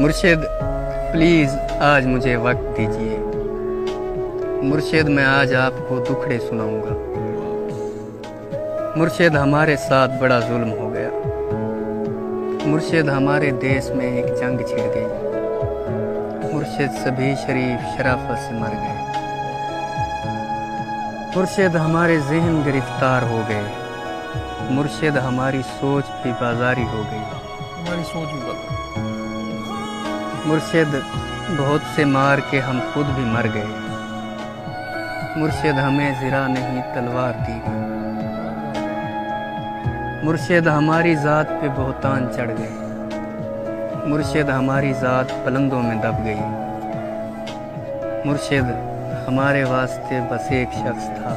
مرشد پلیز آج مجھے وقت دیجیے۔ مرشد میں آج آپ کو دکھڑے سناؤں گا۔ مرشد ہمارے ساتھ بڑا ظلم ہو گیا۔ مرشد ہمارے دیس میں ایک جنگ چھڑ گئی۔ مرشد سبھی شریف شرافت سے مر گئے۔ مرشد ہمارے ذہن گرفتار ہو گئے۔ مرشد ہماری سوچ بھی بازاری ہو گئی۔ ہماری سوچ بھی بدل۔ مرشد بہت سے مار کے ہم خود بھی مر گئے۔ مرشد ہمیں زرہ نہیں تلوار دی گئی۔ مرشد ہماری ذات پہ بہتان چڑھ گئے۔ مرشد ہماری ذات پلندوں میں دب گئی۔ مرشد ہمارے واسطے بس ایک شخص تھا۔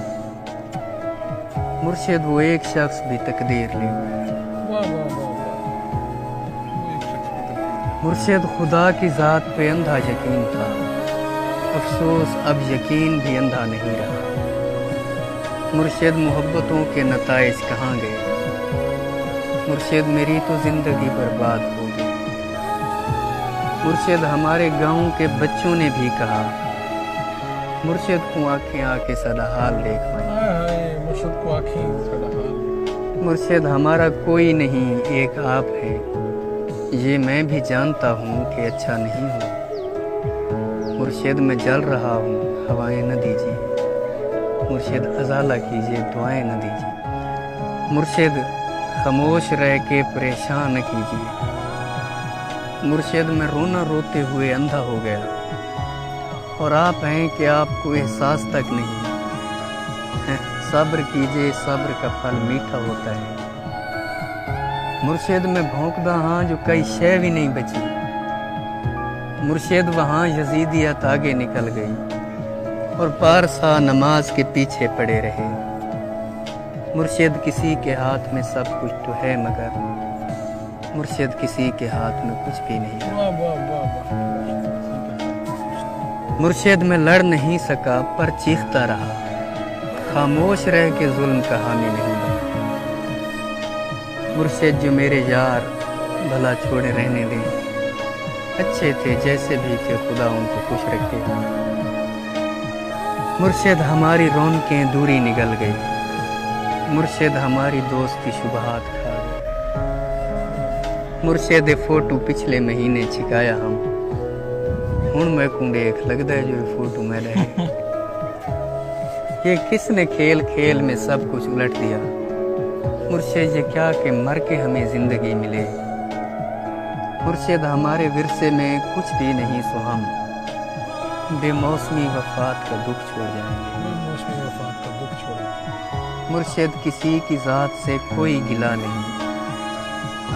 مرشد وہ ایک شخص بھی تقدیر لے گئے۔ واہ واہ واہ واہ، وہ ایک شخص کی تقدیر۔ مرشد خدا کی ذات پہ اندھا یقین تھا۔ افسوس اب یقین بھی اندھا نہیں رہا۔ مرشد محبتوں کے نتائج کہاں گئے؟ مرشد میری تو زندگی برباد ہو گئی۔ مرشد ہمارے گاؤں کے بچوں نے بھی کہا، مرشد کو آنکھیں آ کے سدا حال دیکھوائیں۔ ہائے ہائے، مرشد کو آنکھیں سدا حال۔ مرشد ہمارا کوئی نہیں، ایک آپ ہے۔ یہ میں بھی جانتا ہوں کہ اچھا نہیں ہوں۔ مرشد میں جل رہا ہوں، ہوائیں نہ دیجیے۔ مرشد ازالہ کیجیے، دعائیں نہ دیجیے۔ مرشد خاموش رہ کے پریشان نہ کیجیے۔ مرشد میں رونا روتے ہوئے اندھا ہو گیا، اور آپ ہیں کہ آپ کو احساس تک نہیں۔ صبر کیجیے، صبر کا پھل میٹھا ہوتا ہے۔ مرشد میں بھونکدا ہاں جو کئی شے بھی نہیں بچی۔ مرشد وہاں یزیدیت آگے نکل گئی، اور پارسا نماز کے پیچھے پڑے رہے۔ مرشد کسی کے ہاتھ میں سب کچھ تو ہے، مگر مرشد کسی کے ہاتھ میں کچھ بھی نہیں ہے۔ واہ واہ واہ واہ۔ مرشد میں لڑ نہیں سکا پر چیختا رہا، خاموش رہ کے ظلم کا حامی نہیں بنا۔ مرشد جو میرے یار بھلا چھوڑے رہنے دیں، اچھے تھے جیسے بھی تھے، خدا ان کو خوش رکھے۔ مرشد ہماری رونقیں دوری نگل گئی۔ مرشد ہماری دوستی شبہات کھا گئی۔ مرشد فوٹو پچھلے مہینے چھکایا ہم، ہن میں کو دیکھ لگتا ہے جو یہ فوٹو میں رہے۔ یہ کس نے کھیل کھیل میں سب کچھ الٹ دیا؟ مرشد یہ کیا کہ مر کے ہمیں زندگی ملے۔ مرشد ہمارے ورثے میں کچھ بھی نہیں، سو ہم بے موسمی وفات کا دکھ چھوڑ جائیں گے۔ موسمی وفات کا دکھ چھوڑا۔ مرشد کسی کی ذات سے کوئی گلہ نہیں،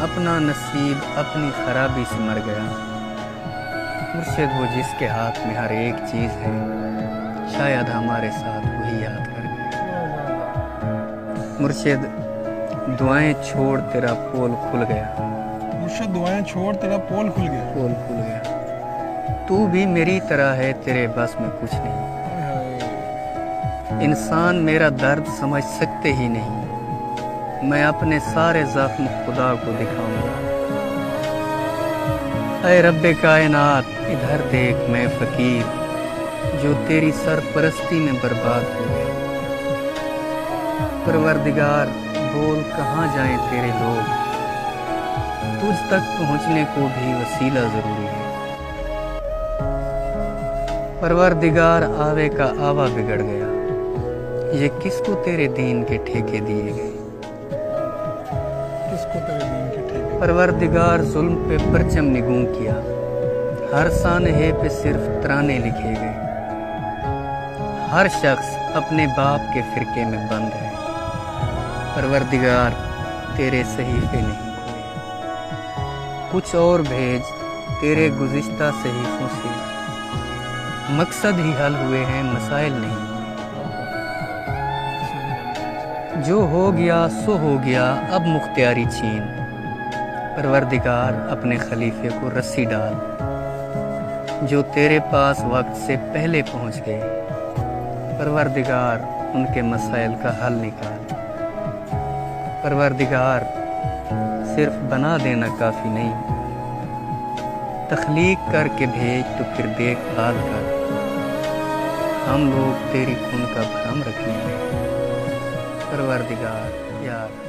اپنا نصیب اپنی خرابی سے مر گیا۔ مرشد وہ جس کے ہاتھ میں ہر ایک چیز ہے، شاید ہمارے ساتھ وہی یاد کر گئے۔ مرشد دعائیں چھوڑ تیرا پول کھل گیا۔ مرشد دعائیں چھوڑ تیرا پول کھل گیا۔ پول کھل گیا۔ تو بھی میری طرح ہے، تیرے بس میں کچھ نہیں۔ ہائے ہائے۔ انسان میرا درد سمجھ سکتے ہی نہیں، میں اپنے سارے زخم خدا کو دکھاؤں گا۔ اے رب کائنات ادھر دیکھ، میں فقیر جو تیری سرپرستی میں برباد ہو گیا۔ پروردگار بول کہاں جائیں تیرے لوگ، تجھ تک پہنچنے کو بھی وسیلہ ضروری ہے۔ پروردگار آوے کا آوا بگڑ گیا، یہ کس کو تیرے دین کے ٹھیکے دیے گئے۔ کس کو تیرے دین کے ٹھیکے؟ پروردگار ظلم پہ پرچم نگوں کیا، ہر سانحے پہ صرف ترانے لکھے گئے۔ ہر شخص اپنے باپ کے فرقے میں بند ہے، پروردگار تیرے صحیفے نہیں کھلے۔ کچھ اور بھیج تیرے گزشتہ صحیفوں سے، مقصد ہی حل ہوئے ہیں، مسائل نہیں ہوئے۔ جو ہو گیا سو ہو گیا، اب مختیاری چھین۔ پروردگار اپنے خلیفے کو رسی ڈال، جو تیرے پاس وقت سے پہلے پہنچ گئے۔ پروردگار ان کے مسائل کا حل نکال۔ پروردگار صرف بنا دینا کافی نہیں، تخلیق کر کے بھیج تو پھر دیکھ بھال کر، ہم لوگ تیری کن کا بھرم رکھنے میں۔ پروردگار یار